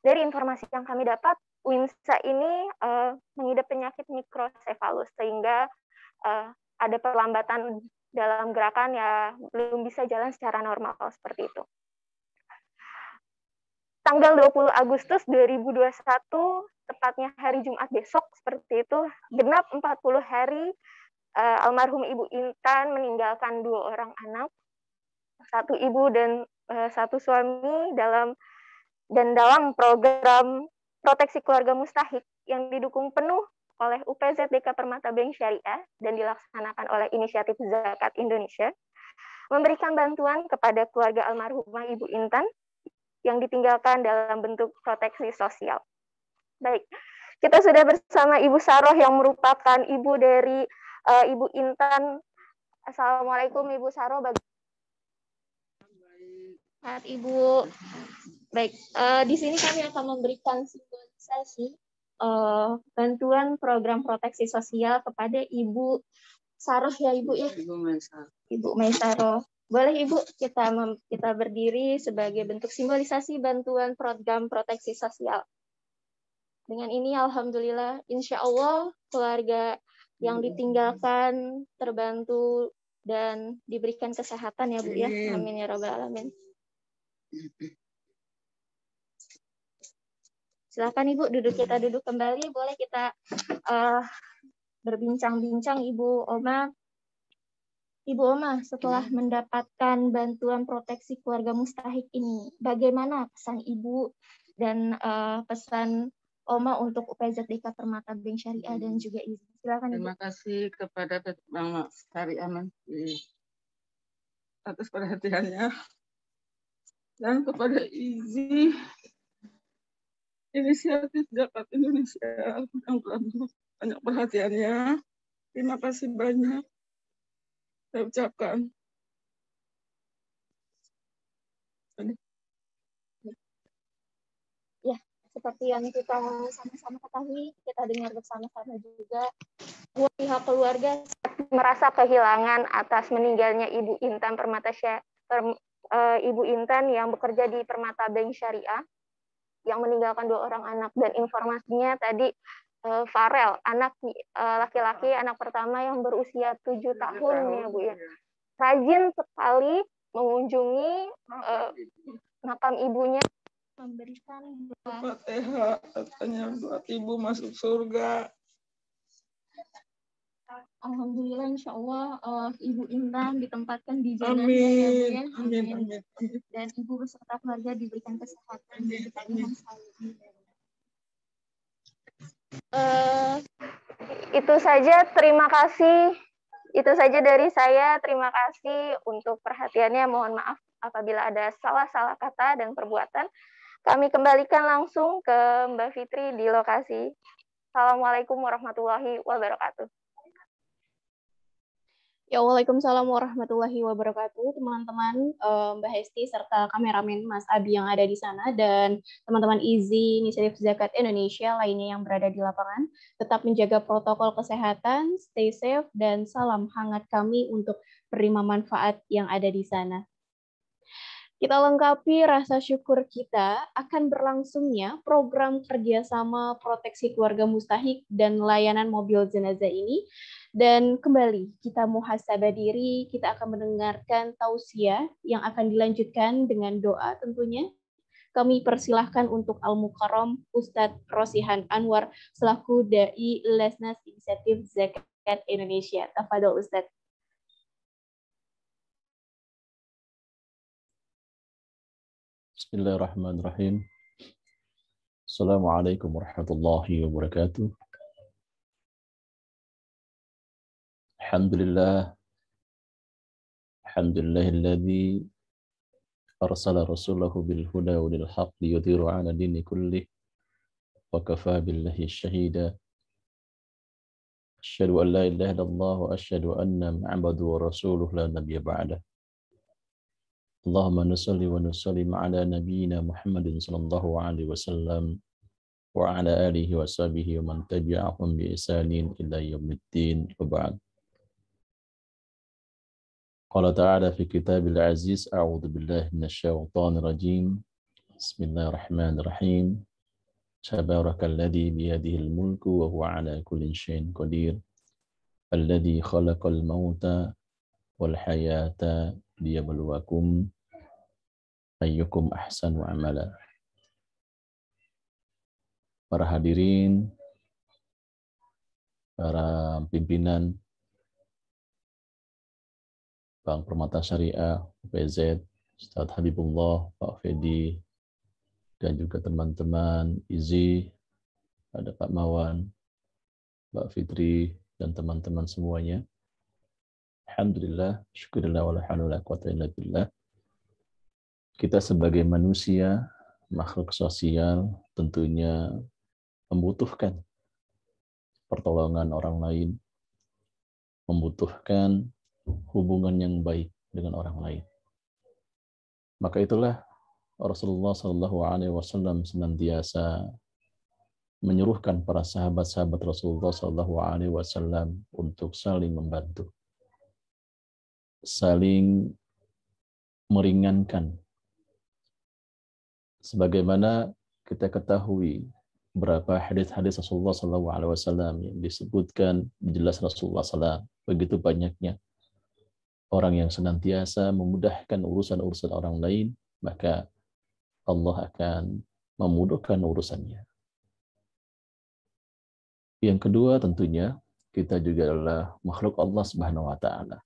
Dari informasi yang kami dapat, Winsa ini mengidap penyakit mikrosefalus, sehingga ada perlambatan dalam gerakan, ya belum bisa jalan secara normal seperti itu. Tanggal 20 Agustus 2021, tepatnya hari Jumat besok, seperti itu, genap 40 hari almarhum Ibu Intan meninggalkan 2 orang anak, 1 ibu dan 1 suami dalam program proteksi keluarga mustahik yang didukung penuh oleh UPZ DK Permata Bank Syariah dan dilaksanakan oleh Inisiatif Zakat Indonesia, memberikan bantuan kepada keluarga almarhumah Ibu Intan yang ditinggalkan dalam bentuk proteksi sosial. Baik, kita sudah bersama Ibu Saroh yang merupakan ibu dari Ibu Intan. Assalamualaikum Ibu Saroh. Baik, Ibu. Baik, di sini kami akan memberikan simbolisasi bantuan program proteksi sosial kepada Ibu Saroh, ya Ibu ya. Ibu Maisaroh. Boleh Ibu kita berdiri sebagai bentuk simbolisasi bantuan program proteksi sosial. Dengan ini alhamdulillah, insya Allah keluarga yang ditinggalkan terbantu dan diberikan kesehatan ya Bu ya. Amin ya rabbal alamin. Silakan Ibu, kita duduk kembali. Boleh kita berbincang-bincang Ibu Oma. Ibu Oma, setelah mendapatkan bantuan proteksi keluarga mustahik ini, bagaimana pesan Ibu dan pesan Oma untuk UPZ DK Permata Bank Syariah dan juga IZI? Silakan Ibu. Terima kasih kepada Bank Syariah atas perhatiannya, dan kepada IZI Inisiatif Zakat Indonesia yang telah banyak perhatiannya. Terima kasih banyak saya ucapkan. Ya, seperti yang kita sama-sama ketahui, kita dengar bersama-sama juga, pihak keluarga merasa kehilangan atas meninggalnya Ibu Intan Ibu Intan yang bekerja di Permata Bank Syariah, yang meninggalkan 2 orang anak, dan informasinya tadi Farel, anak laki-laki, anak pertama yang berusia 7 tahun ya Bu ya, rajin sekali mengunjungi makam ibunya, memberikan Fatihah, katanya buat ibu masuk surga. Alhamdulillah, insya Allah Ibu Intan ditempatkan di Amin. jannahnya ya Bu ya. Amin. Amin. Amin. Dan Ibu beserta keluarga diberikan kesehatan dan ketahanan selalu. Itu saja, terima kasih. Itu saja dari saya. Terima kasih untuk perhatiannya. Mohon maaf apabila ada salah-salah kata dan perbuatan. Kami kembalikan langsung ke Mbak Fitri di lokasi. Assalamualaikum warahmatullahi wabarakatuh. Ya, waalaikumsalam warahmatullahi wabarakatuh, teman-teman, Mbak Hesti serta kameramen Mas Abi yang ada di sana, dan teman-teman IZI Inisiatif Zakat Indonesia lainnya yang berada di lapangan. Tetap menjaga protokol kesehatan, stay safe, dan salam hangat kami untuk penerima manfaat yang ada di sana. Kita lengkapi rasa syukur kita akan berlangsungnya program kerjasama proteksi keluarga mustahik dan layanan mobil jenazah ini. Dan kembali kita muhasabah diri, kita akan mendengarkan tausiah yang akan dilanjutkan dengan doa tentunya. Kami persilahkan untuk Al-Mukarram Ustadz Rosihan Anwar selaku Dai Lesnas Inisiatif Zakat Indonesia. Tafadhol Ustadz. Bismillahirrahmanirrahim. Assalamualaikum warahmatullahi wabarakatuh. Alhamdulillah. Alhamdulillahilladzi arsala rasulahu bil huda wa lil haqq liyudhhira 'ala dini kullih wa kafa billahi shahida. Asyhadu an la ilaha illallah wa asyhadu anna Muhammadan wa rasuluhu la nabiyya ba'dah. Allahumma nusalli wa nusallim ala nabiyyina Muhammadin sallallahu alaihi wasallam wa ala alihi wa sahbihi wa man tabi'ahum bi ihsanin ila yaumiddin wa ba'd. Qala ta'ala fi kitabil aziz a'udzu billahi minasyaitonir rajim. Bismillahirrahmanirrahim. Tabarakalladzi biyadihil mulku wa huwa ala kulli syai'in qadir. Alladzi khalaqal mauta wal hayata liyabluwakum ayyukum ahsanu amala. Para hadirin, para pimpinan Bank Permata Syariah, UPZ, Ustadz Habibullah, Pak Fedi, dan juga teman-teman IZI, ada Pak Mawan, Mbak Fitri, dan teman-teman semuanya. Alhamdulillah, syukurillah wa la haula wa la quwwata illa billah. Kita sebagai manusia, makhluk sosial, tentunya membutuhkan pertolongan orang lain, membutuhkan hubungan yang baik dengan orang lain. Maka itulah Rasulullah SAW senantiasa menyuruhkan para sahabat-sahabat Rasulullah SAW untuk saling membantu, saling meringankan. Sebagaimana kita ketahui berapa hadis-hadis Rasulullah SAW yang disebutkan jelas Rasulullah SAW, begitu banyaknya orang yang senantiasa memudahkan urusan-urusan orang lain, maka Allah akan memudahkan urusannya. Yang kedua tentunya kita juga adalah makhluk Allah Subhanahu wa taala.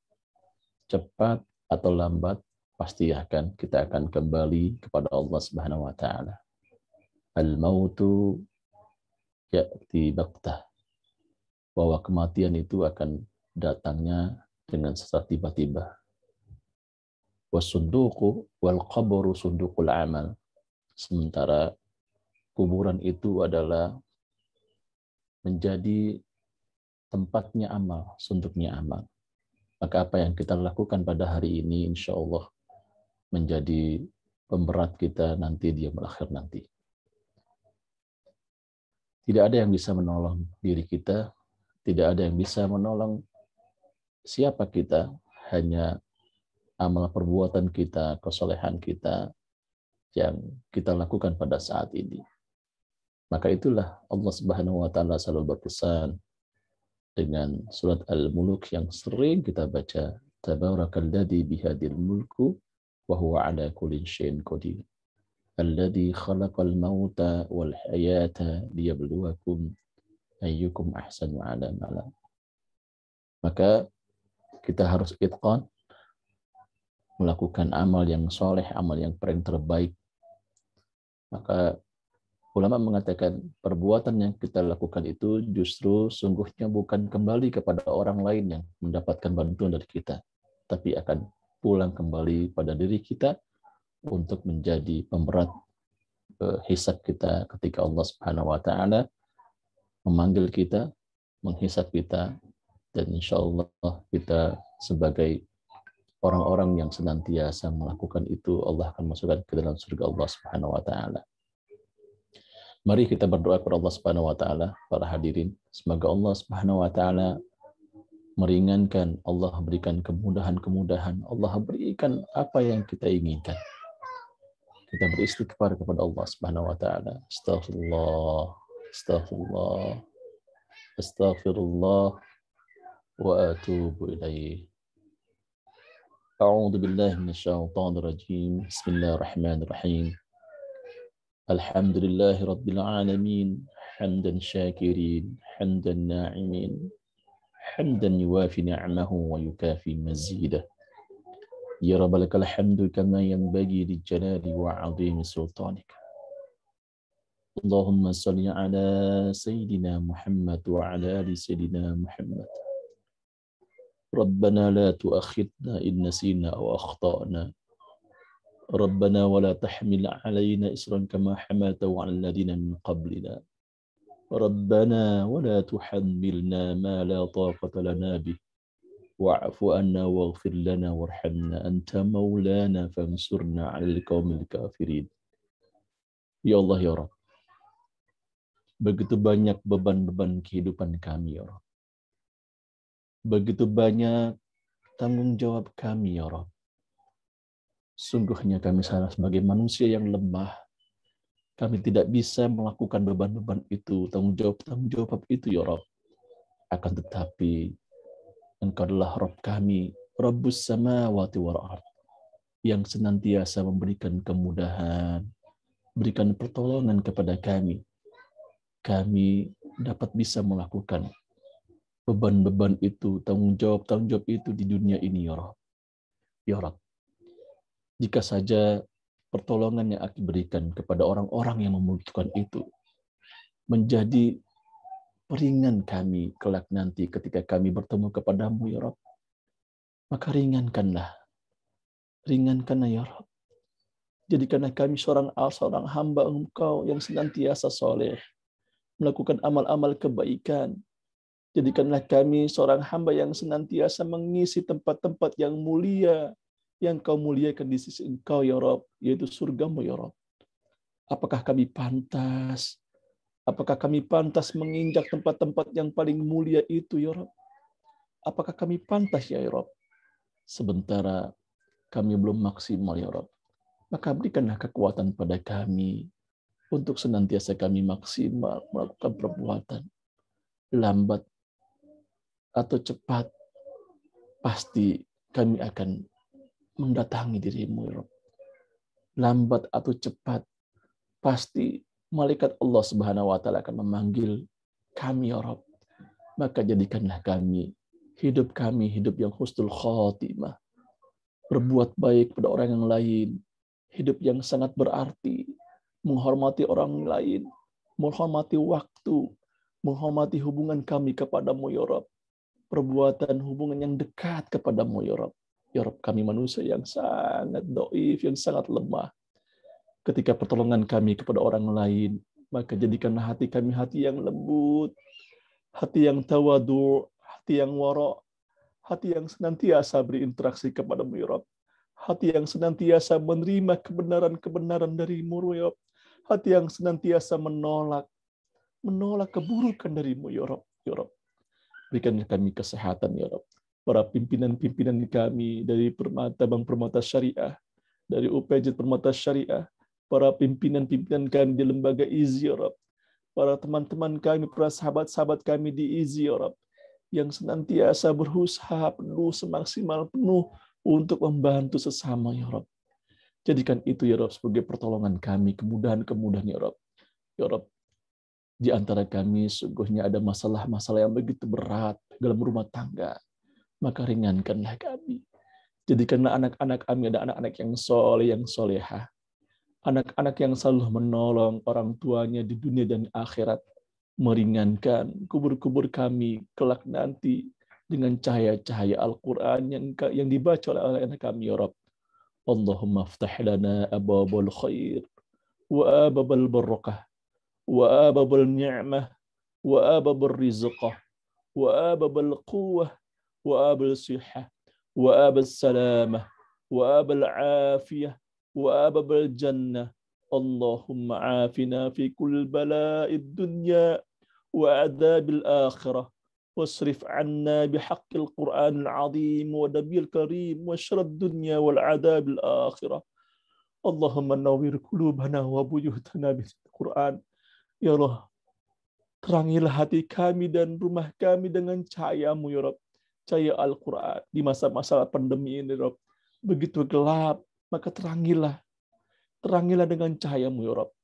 Cepat atau lambat pasti kita akan kembali kepada Allah Subhanahu wa taala. Al-mautu ya'ti baqtah. Bahwa kematian itu akan datangnya dengan secara tiba-tiba. Wasunduqu wal qabru sunduqul amal. Sementara kuburan itu adalah menjadi tempatnya amal, sunduknya amal. Maka apa yang kita lakukan pada hari ini insya Allah menjadi pemberat kita nanti di yaumul akhir nanti. Tidak ada yang bisa menolong diri kita, tidak ada yang bisa menolong siapa kita, hanya amal perbuatan kita, kesolehan kita yang kita lakukan pada saat ini. Maka itulah Allah Subhanahu wa taala selalu berpesan dengan surat Al-Mulk yang sering kita baca, Tabarakalladzi bihadil mulku wa huwa ala kulli syai'in qadir. Alladzi khalaqal mauta wal hayata liyabluwakum ayyukum ahsanu amala. Maka kita harus itqan, melakukan amal yang soleh, amal yang paling terbaik. Maka ulama mengatakan perbuatan yang kita lakukan itu justru sungguhnya bukan kembali kepada orang lain yang mendapatkan bantuan dari kita, tapi akan pulang kembali pada diri kita untuk menjadi pemberat hisab kita ketika Allah Subhanahu wa taala memanggil kita, menghisab kita, dan insya Allah kita sebagai orang-orang yang senantiasa melakukan itu, Allah akan masukkan ke dalam surga Allah Subhanahu wa taala. Mari kita berdoa kepada Allah Subhanahu wa taala, para hadirin. Semoga Allah Subhanahu wa taala meringankan, Allah berikan kemudahan-kemudahan, Allah berikan apa yang kita inginkan. kita beristighfar kepada Allah Subhanahu wa taala. Astaghfirullah, astaghfirullah, astaghfirullah wa atubu ilaih. A'udzu billahi minasyaitonir rajim. Bismillahirrahmanirrahim. Alhamdulillahi rabbil alamin. Hamdan syakirin, hamdan na'imin. Hamdan yuwafi ni'amahu wa yukafi mazidah. Ya Rabbal lakal hamdu kama yanbaghi li jalali wa 'azimi sultanik. Allahumma salli ala sayyidina Muhammad wa ala ali sayyidina Muhammad. Rabbana la tu'akhidna in nasina aw akhtana. Rabbana wa la tahmil 'alaina isran kama hamaltahu 'alal ladzina min qablina. Rabbana wa la tuhammilna ma la taqata lana bih. Wa'fu anna waghfir lana warhamna anta maulana fansurna 'alal qaumil kafirin. Ya Allah ya Rabb. Begitu banyak beban-beban kehidupan kami ya Rabb. Begitu banyak tanggung jawab kami ya Rabb. Sungguhnya kami sebagai manusia yang lemah. Kami tidak bisa melakukan beban-beban itu, tanggung jawab itu ya Rabb. Akan tetapi Engkau adalah Rabb kami, Rabbus samawati wal ardh, yang senantiasa memberikan kemudahan, berikan pertolongan kepada kami. Kami dapat bisa melakukan beban-beban itu, tanggung jawab itu di dunia ini ya Rabb. Ya Rabb, jika saja pertolongan yang akan diberikan kepada orang-orang yang membutuhkan itu menjadi peringan kami kelak nanti ketika kami bertemu kepadamu ya Rabb, maka ringankanlah ya Rabb. Jadikanlah kami seorang hamba Engkau yang senantiasa soleh, melakukan amal-amal kebaikan. Jadikanlah kami seorang hamba yang senantiasa mengisi tempat-tempat yang mulia, yang Kau muliakan di sisi Engkau ya Rabb, yaitu surgamu ya Rabb. Apakah kami pantas menginjak tempat-tempat yang paling mulia itu ya Rabb? Apakah kami pantas ya Rabb? Sementara kami belum maksimal ya Rabb. Maka berikanlah kekuatan pada kami untuk senantiasa kami maksimal melakukan perbuatan. Lambat atau cepat, pasti kami akan mendatangi dirimu ya Rabb. Lambat atau cepat, pasti malaikat Allah Subhanahu wa taala akan memanggil kami ya Rabb. Maka jadikanlah hidup yang husnul khatimah. Berbuat baik pada orang yang lain, hidup yang sangat berarti, menghormati orang lain, menghormati waktu, menghormati hubungan kami kepadamu ya Rabb. Perbuatan hubungan yang dekat kepadamu ya Rabb. Ya Rabb, kami manusia yang sangat dhaif, yang sangat lemah. Ketika pertolongan kami kepada orang lain, maka jadikanlah hati kami hati yang lembut, hati yang tawadu, hati yang wara', hati yang senantiasa berinteraksi kepadamu ya Rabb. Hati yang senantiasa menerima kebenaran-kebenaran darimu ya Rabb. Hati yang senantiasa menolak keburukan darimu ya Rabb. Ya Rabb, berikanlah kami kesehatan ya Rabb. Para pimpinan-pimpinan kami dari Bank Permata Syariah, dari UPJ Permata Syariah, para pimpinan-pimpinan kami di lembaga IZI ya Rabb, para teman-teman kami, para sahabat-sahabat kami di IZI ya Rabb, yang senantiasa berusaha semaksimal penuh untuk membantu sesama ya Rabb. Jadikan itu ya Rabb sebagai pertolongan kami, kemudahan-kemudahan ya Rabb. Ya Rabb, di antara kami sungguhnya ada masalah-masalah yang begitu berat dalam rumah tangga. Maka ringankanlah kami. Jadikanlah anak-anak kami ada anak-anak yang soleh, yang solehah. Anak-anak yang selalu menolong orang tuanya di dunia dan akhirat. Meringankan kubur-kubur kami kelak nanti dengan cahaya-cahaya Al-Quran yang dibaca oleh anak kami ya Rabb. Allahumma aftah lana abwabal khair wa abwabal barakah wa abwabal ni'mah wa abwabal rizqah wa abwabal quwwah wa abwabal sihah wa abwabal salamah wa abwabal afiyah wa abwabal jannah. Allahumma afina fi kull bala'id dunya wa adabil akhirah wasrif anna bihaqqil Qur'anil azim wa nabil karim wa syarrad dunya wal adabil akhirah. Allahumma nawwir qulubana wa buyutana bil Quran. Ya Allah, terangilah hati kami dan rumah kami dengan cahaya-Mu ya Rabb. Cahaya Al-Quran di masa-masa pandemi ini ya Rabb. Begitu gelap, maka terangilah dengan cahaya-Mu ya Rabb.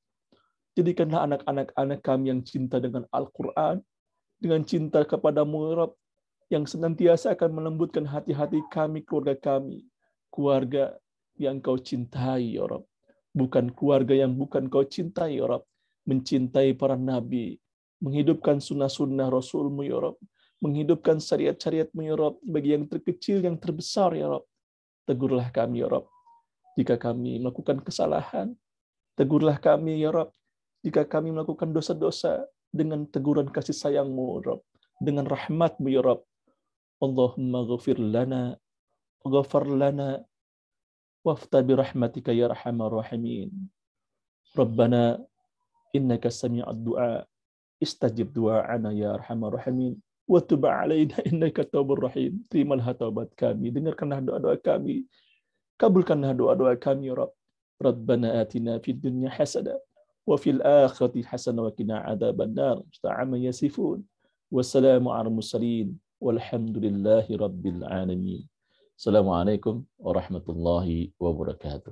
Jadikanlah anak-anak kami yang cinta dengan Al-Quran, dengan cinta kepada-Mu ya Rabb, yang senantiasa akan melembutkan hati-hati kami, keluarga yang Kau cintai ya Rabb. Bukan keluarga yang bukan Kau cintai ya Rabb. Mencintai para nabi, menghidupkan sunnah-sunnah Rasul-Mu ya Rabb, menghidupkan syariat-syariat-Mu ya Rabb, bagi yang terkecil, yang terbesar ya Rabb. Tegurlah kami ya Rabb, jika kami melakukan kesalahan. Tegurlah kami ya Rabb, jika kami melakukan dosa-dosa, dengan teguran kasih sayang-Mu ya Rabb, dengan rahmat-Mu ya Rabb. Allahumma ghafir lana, ghafar lana, wafta bi rahmatika ya arhamar rahimin. Rabbana innaka sami'ud du'a, istajib du'ana ya arhamar rahimin, wa tub 'alaina innaka tawwabur rahim. Terimalah taubat kami, dengarkanlah doa-doa kami, kabulkanlah doa-doa kami ya Rabb. Rabbana atina fid dunya hasanah wa fil akhirati hasanah wa qina adzabannar. Ta'ama yasifun. Wassalamu 'alal mursalin walhamdulillahi rabbil alamin. Assalamualaikum warahmatullahi wabarakatuh.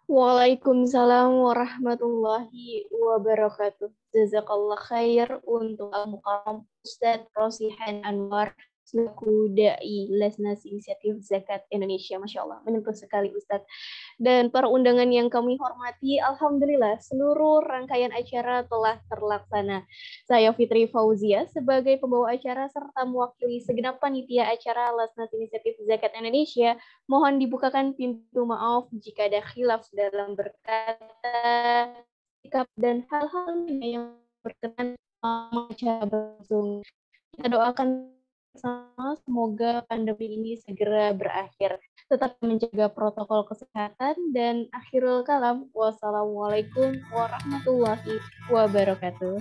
Waalaikumsalam warahmatullahi wabarakatuh. Jazakallah khair untuk Al-Mukarram Ustadz Rosihan Anwar selaku Dai Lesnas Inisiatif Zakat Indonesia. Masya Allah, menyentuh sekali Ustadz. Dan para undangan yang kami hormati, alhamdulillah seluruh rangkaian acara telah terlaksana. Saya Fitri Fauzia sebagai pembawa acara serta mewakili segenap panitia acara Lesnas Inisiatif Zakat Indonesia, mohon dibukakan pintu maaf jika ada khilaf dalam berkata, sikap dan hal-hal yang berkenan acara berlangsung. Kita doakan sama semoga pandemi ini segera berakhir. Tetap menjaga protokol kesehatan dan akhirul kalam. Wassalamualaikum warahmatullahi wabarakatuh.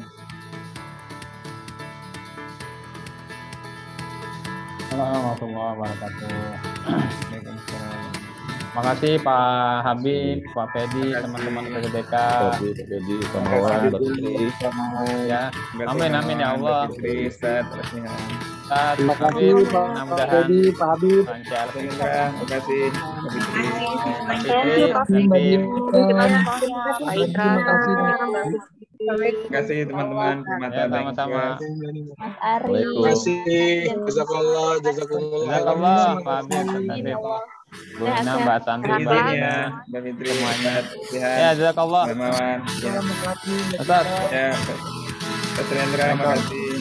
Warahmatullahi wabarakatuh. Waalaikumsalam. Makasih Pak Habib, Pak Fedi, teman-teman PSDK. Ya, amin amin ya Allah. Terima kasih Pak Fedi, Pak Habib. Lancar. Terima kasih. Terima kasih teman-teman. Sama-sama. Mas Ari. Terima kasih. Jazakallah, Jazakallah Pak Habib. Bu Ina, Mbak Santi, Mbak Ina, semuanya. Ya, jazakallah. Ustaz. Ya, Pak Rendra, terima kasih.